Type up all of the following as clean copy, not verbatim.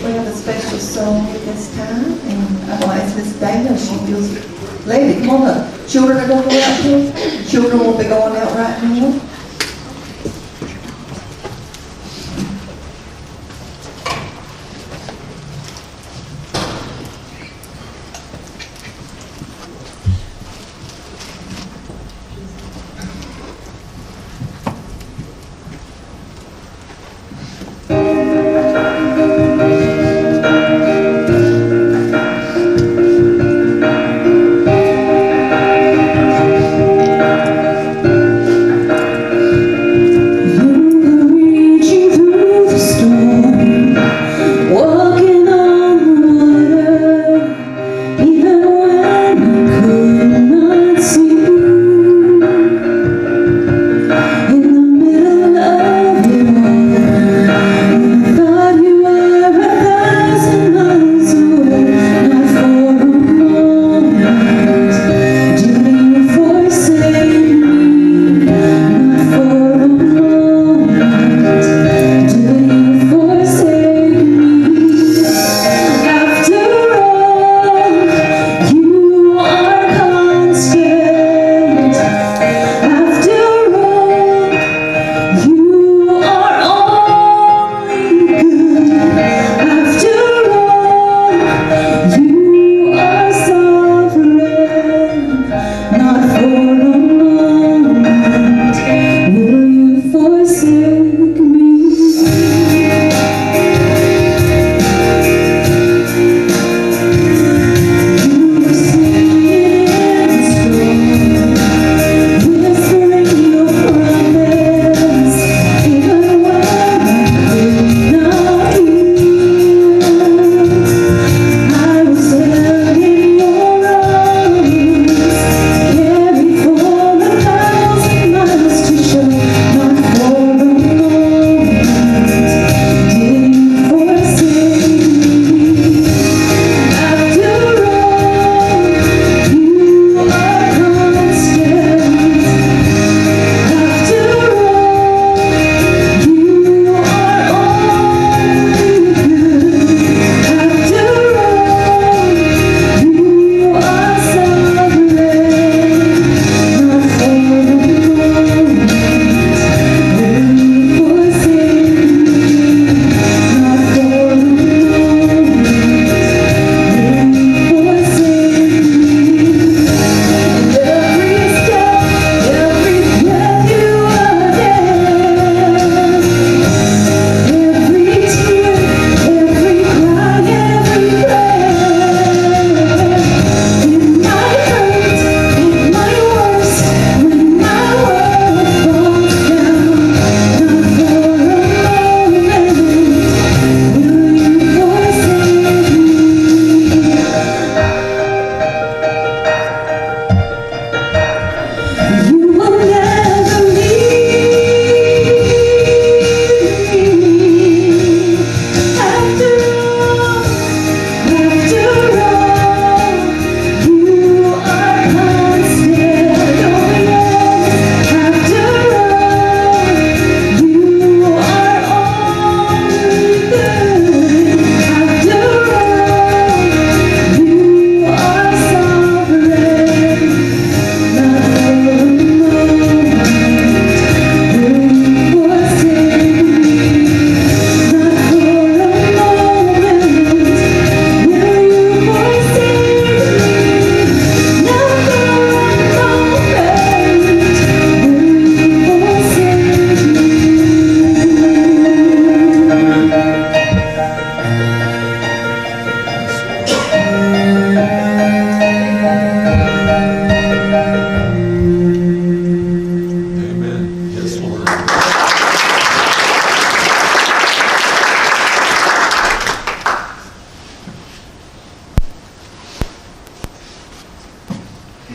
We have a special song at this time, and I'm going to ask Miss Dana if she feels lady. Come on up. Children are going to go out here. Children will be going out right now.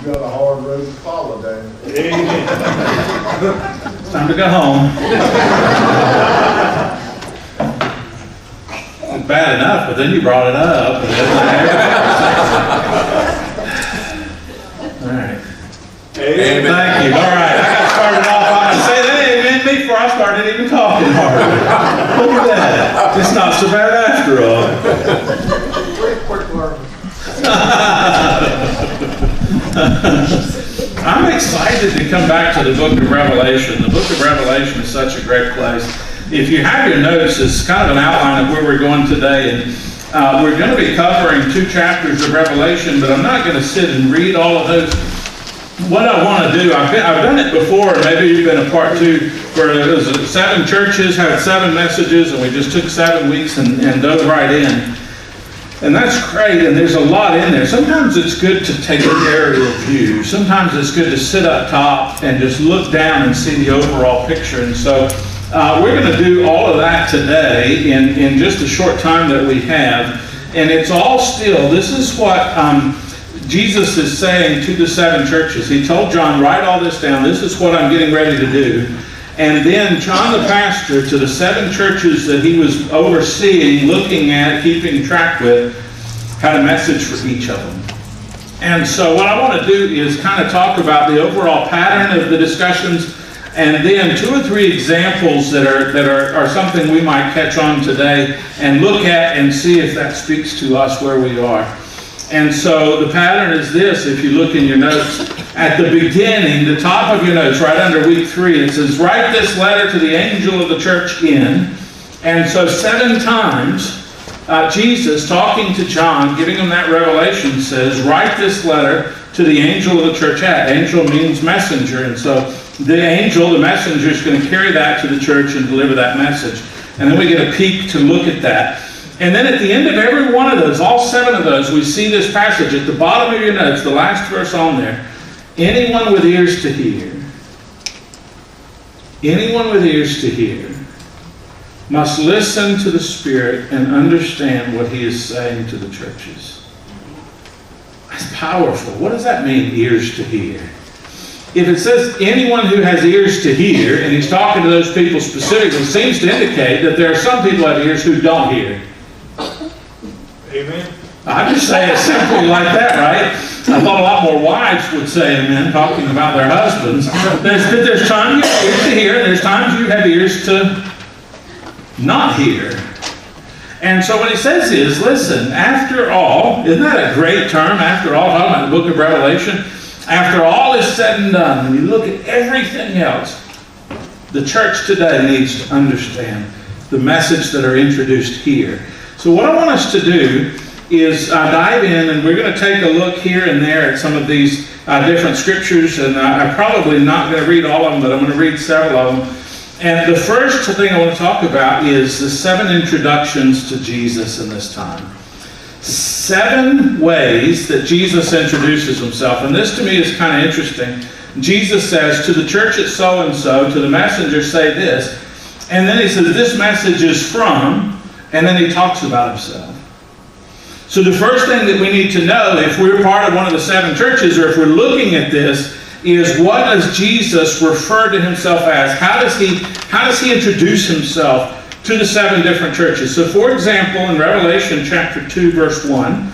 You've got a hard road to follow, Daniel. It's time to go home. It's bad enough, but then you brought it up. All right. Amen. Thank you. All right. I got started off. I'm going to say that ain't been me before I started even talking hard. Look at that. It's not so bad after. after all. Quick learner. I'm excited to come back to the book of Revelation. The book of Revelation is such a great place. If you have your notes, it's kind of an outline of where we're going today. And we're going to be covering 2 chapters of Revelation, but I'm not going to sit and read all of those. What I want to do, I've done it before, maybe you've been a part 2, where it was 7 churches, had 7 messages, and we just took 7 weeks and dove right in. And that's great, and there's a lot in there. Sometimes it's good to take an aerial view. Sometimes it's good to sit up top and just look down and see the overall picture. And so we're going to do all of that today in just a short time that we have. And it's all still, this is what Jesus is saying to the 7 churches. He told John, write all this down. This is what I'm getting ready to do. And then John the pastor, to the 7 churches that he was overseeing, looking at, keeping track with, had a message for each of them. And so what I want to do is kind of talk about the overall pattern of the discussions, and then 2 or 3 examples that are something we might catch on today and look at and see if that speaks to us where we are. And so the pattern is this, if you look in your notes, at the beginning, the top of your notes, right under week 3, it says, write this letter to the angel of the church in. And so 7 times, Jesus, talking to John, giving him that revelation, says, write this letter to the angel of the church at. Angel means messenger. And so the angel, the messenger, is going to carry that to the church and deliver that message. And then we get a peek to look at that. And then at the end of every one of those, all 7 of those, we see this passage at the bottom of your notes, the last verse on there. Anyone with ears to hear, anyone with ears to hear, must listen to the Spirit and understand what He is saying to the churches. That's powerful. What does that mean, ears to hear? If it says anyone who has ears to hear, and He's talking to those people specifically, it seems to indicate that there are some people who have ears who don't hear. Amen. I just say it simply like that, right? I thought a lot more wives would say amen, talking about their husbands. There's times you have ears to hear, and there's times you have ears to not hear. And so what he says is, listen, after all, isn't that a great term, after all, talking about the book of Revelation? After all is said and done, when you look at everything else, the church today needs to understand the message that are introduced here. So what I want us to do is dive in, and we're going to take a look here and there at some of these different scriptures, and I'm probably not going to read all of them, but I'm going to read several of them. And the first thing I want to talk about is the 7 introductions to Jesus in this time. 7 ways that Jesus introduces himself, and this to me is kind of interesting. Jesus says, to the church at so-and-so, to the messenger say this, and then he says, this message is from, and then he talks about himself. So the first thing that we need to know, if we're part of one of the 7 churches, or if we're looking at this, is what does Jesus refer to himself as? How does he introduce himself to the 7 different churches? So for example, in Revelation chapter 2, verse 1,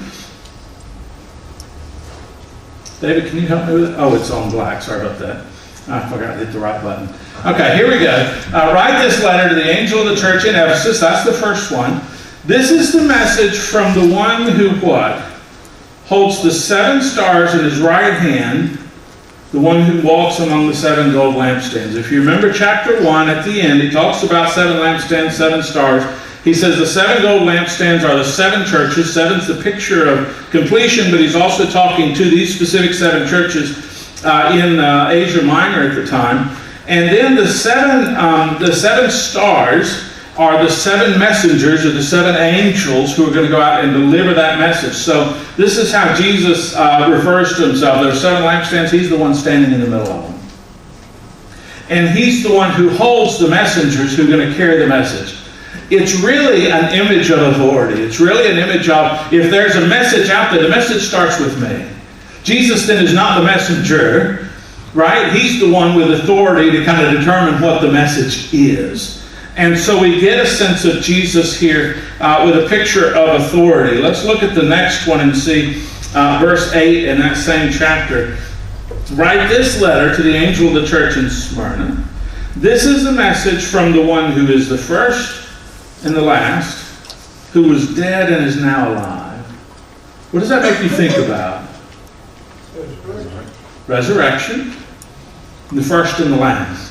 David, can you help me with it? Oh, it's on black. Sorry about that. I forgot to hit the right button. Okay, here we go. Write this letter to the angel of the church in Ephesus. That's the first one. This is the message from the one who what? Holds the 7 stars in his right hand, the one who walks among the 7 gold lampstands. If you remember chapter 1, at the end, he talks about 7 lampstands, 7 stars. He says the 7 gold lampstands are the 7 churches. 7's the picture of completion, but he's also talking to these specific 7 churches in Asia Minor at the time. And then the 7 stars are the 7 messengers, or the 7 angels who are going to go out and deliver that message. So this is how Jesus refers to himself. There are 7 lampstands. He's the one standing in the middle of them. And he's the one who holds the messengers who are going to carry the message. It's really an image of authority. It's really an image of, if there's a message out there, the message starts with me. Jesus then is not the messenger, right? He's the one with authority to kind of determine what the message is. And so we get a sense of Jesus here with a picture of authority. Let's look at the next one and see verse 8 in that same chapter. Write this letter to the angel of the church in Smyrna. This is the message from the one who is the first and the last, who was dead and is now alive. What does that make you think about? Resurrection, the first and the last.